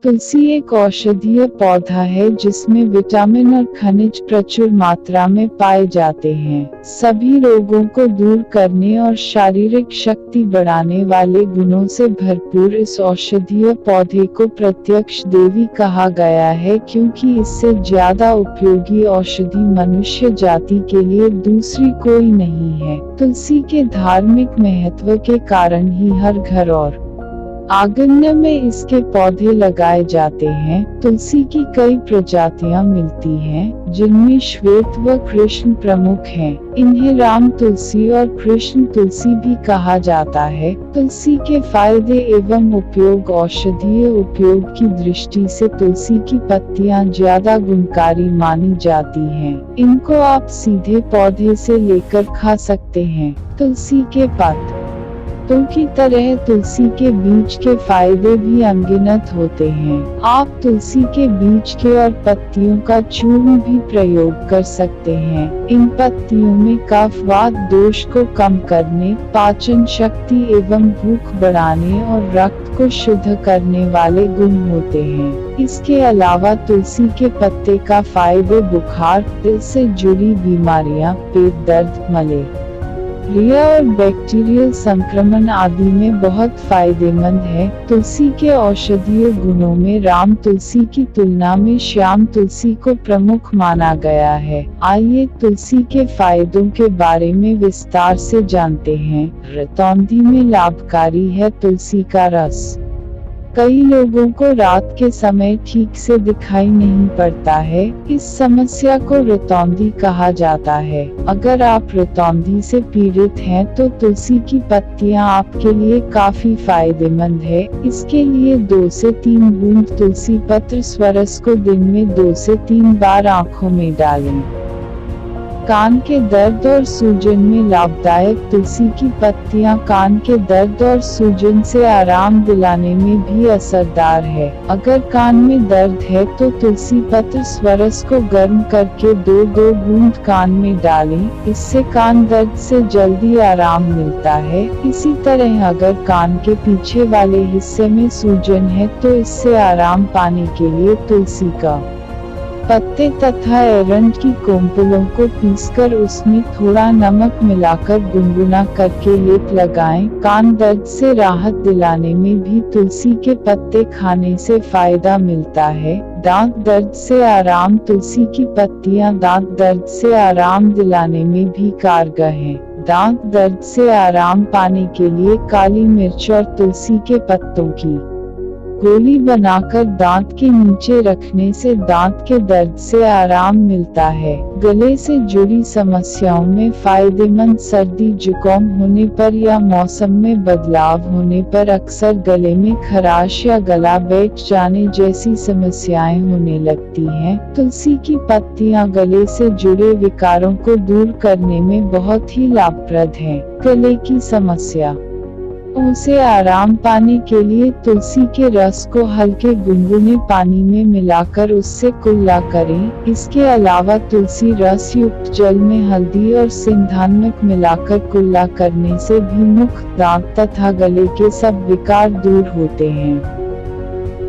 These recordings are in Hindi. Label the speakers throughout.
Speaker 1: तुलसी एक औषधीय पौधा है जिसमें विटामिन और खनिज प्रचुर मात्रा में पाए जाते हैं। सभी रोगों को दूर करने और शारीरिक शक्ति बढ़ाने वाले गुणों से भरपूर इस औषधीय पौधे को प्रत्यक्ष देवी कहा गया है, क्योंकि इससे ज्यादा उपयोगी औषधि मनुष्य जाति के लिए दूसरी कोई नहीं है। तुलसी के धार्मिक महत्व के कारण ही हर घर और आंगन में इसके पौधे लगाए जाते हैं। तुलसी की कई प्रजातियां मिलती हैं, जिनमें श्वेत व कृष्ण प्रमुख हैं। इन्हें राम तुलसी और कृष्ण तुलसी भी कहा जाता है। तुलसी के फायदे एवं उपयोग। औषधीय उपयोग की दृष्टि से तुलसी की पत्तियां ज्यादा गुणकारी मानी जाती हैं। इनको आप सीधे पौधे से लेकर खा सकते हैं। तुलसी के पत्ते की तरह तुलसी के बीज के फायदे भी अनगिनत होते हैं। आप तुलसी के बीज के और पत्तियों का चूर्ण भी प्रयोग कर सकते हैं। इन पत्तियों में कफ वात दोष को कम करने, पाचन शक्ति एवं भूख बढ़ाने और रक्त को शुद्ध करने वाले गुण होते हैं। इसके अलावा तुलसी के पत्ते का फायदे बुखार, दिल से जुड़ी बीमारियां, पेट दर्द, मलेरिया और बैक्टीरियल संक्रमण आदि में बहुत फायदेमंद है। तुलसी के औषधीय गुणों में राम तुलसी की तुलना में श्याम तुलसी को प्रमुख माना गया है। आइए तुलसी के फायदों के बारे में विस्तार से जानते हैं। रतौंधी में लाभकारी है तुलसी का रस। कई लोगों को रात के समय ठीक से दिखाई नहीं पड़ता है। इस समस्या को रतौंधी कहा जाता है। अगर आप रतौंधी से पीड़ित हैं तो तुलसी की पत्तियां आपके लिए काफी फायदेमंद है। इसके लिए 2 से 3 बूंद तुलसी पत्र स्वरस को दिन में 2 से 3 बार आँखों में डालें। कान के दर्द और सूजन में लाभदायक। तुलसी की पत्तियां कान के दर्द और सूजन से आराम दिलाने में भी असरदार है। अगर कान में दर्द है तो तुलसी पत्र स्वरस को गर्म करके 2-2 बूंद कान में डालें। इससे कान दर्द से जल्दी आराम मिलता है। इसी तरह अगर कान के पीछे वाले हिस्से में सूजन है तो इससे आराम पाने के लिए तुलसी का पत्ते तथा एरंड की कोंपलों को पीसकर उसमें थोड़ा नमक मिलाकर गुनगुना करके लेप लगाएं। कान दर्द से राहत दिलाने में भी तुलसी के पत्ते खाने से फायदा मिलता है। दांत दर्द से आराम। तुलसी की पत्तियां दांत दर्द से आराम दिलाने में भी कारगर हैं। दांत दर्द से आराम पाने के लिए काली मिर्च और तुलसी के पत्तों की गोली बनाकर दांत के नीचे रखने से दांत के दर्द से आराम मिलता है। गले से जुड़ी समस्याओं में फायदेमंद। सर्दी जुकाम होने पर या मौसम में बदलाव होने पर अक्सर गले में खराश या गला बैठ जाने जैसी समस्याएं होने लगती हैं। तुलसी की पत्तियां गले से जुड़े विकारों को दूर करने में बहुत ही लाभप्रद हैं। गले की समस्या उसे आराम पाने के लिए तुलसी के रस को हल्के गुनगुने पानी में मिलाकर उससे कुल्ला करें। इसके अलावा तुलसी रस युक्त जल में हल्दी और सिंधा नमक मिलाकर कुल्ला करने से भी मुख, दांत तथा गले के सब विकार दूर होते हैं।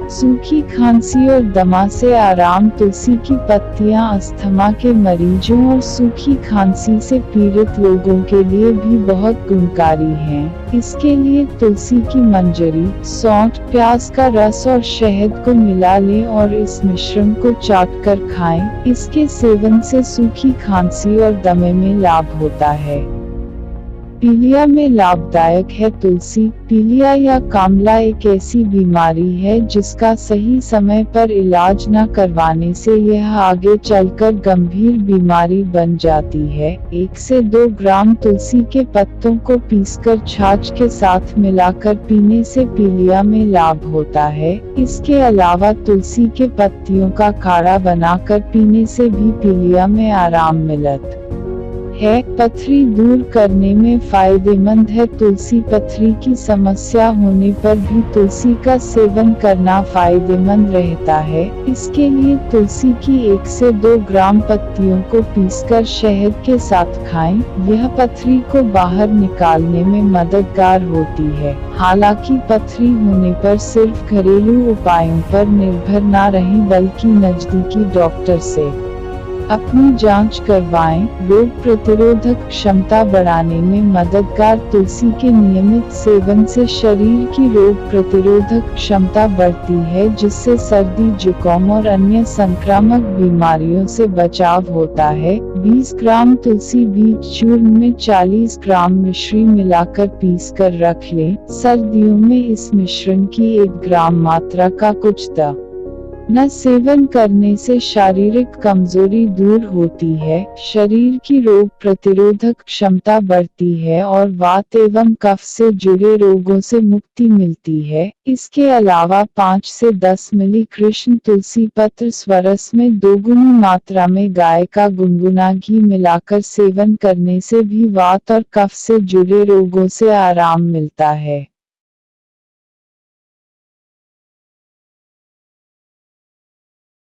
Speaker 1: सूखी खांसी और दमा से आराम। तुलसी की पत्तियां अस्थमा के मरीजों और सूखी खांसी से पीड़ित लोगों के लिए भी बहुत गुणकारी हैं। इसके लिए तुलसी की मंजरी, सौंठ, प्याज का रस और शहद को मिला लें और इस मिश्रण को चाटकर खाएं। इसके सेवन से सूखी खांसी और दमे में लाभ होता है। पीलिया में लाभदायक है तुलसी। पीलिया या कामला एक ऐसी बीमारी है जिसका सही समय पर इलाज न करवाने से यह आगे चलकर गंभीर बीमारी बन जाती है। 1 से 2 ग्राम तुलसी के पत्तों को पीसकर छाछ के साथ मिलाकर पीने से पीलिया में लाभ होता है। इसके अलावा तुलसी के पत्तियों का काढ़ा बनाकर पीने से भी पीलिया में आराम मिलता है। पथरी दूर करने में फायदेमंद है। तुलसी पथरी की समस्या होने पर भी तुलसी का सेवन करना फायदेमंद रहता है। इसके लिए तुलसी की 1 से 2 ग्राम पत्तियों को पीसकर शहद के साथ खाएं। यह पथरी को बाहर निकालने में मददगार होती है। हालांकि पथरी होने पर सिर्फ घरेलू उपायों पर निर्भर ना रहें, बल्कि नजदीकी डॉक्टर से अपनी जांच करवाएं। रोग प्रतिरोधक क्षमता बढ़ाने में मददगार तुलसी के नियमित सेवन से शरीर की रोग प्रतिरोधक क्षमता बढ़ती है, जिससे सर्दी, जुकाम और अन्य संक्रामक बीमारियों से बचाव होता है। 20 ग्राम तुलसी बीज चूर्ण में 40 ग्राम मिश्री मिलाकर पीस कर रख लें। सर्दियों में इस मिश्रण की 1 ग्राम मात्रा का कुछ न सेवन करने से शारीरिक कमजोरी दूर होती है, शरीर की रोग प्रतिरोधक क्षमता बढ़ती है और वात एवं कफ से जुड़े रोगों से मुक्ति मिलती है। इसके अलावा 5 से 10 मिली कृष्ण तुलसी पत्र स्वरस में 2 गुनी मात्रा में गाय का गुनगुना घी मिलाकर सेवन करने से भी वात और कफ से जुड़े रोगों से आराम मिलता है।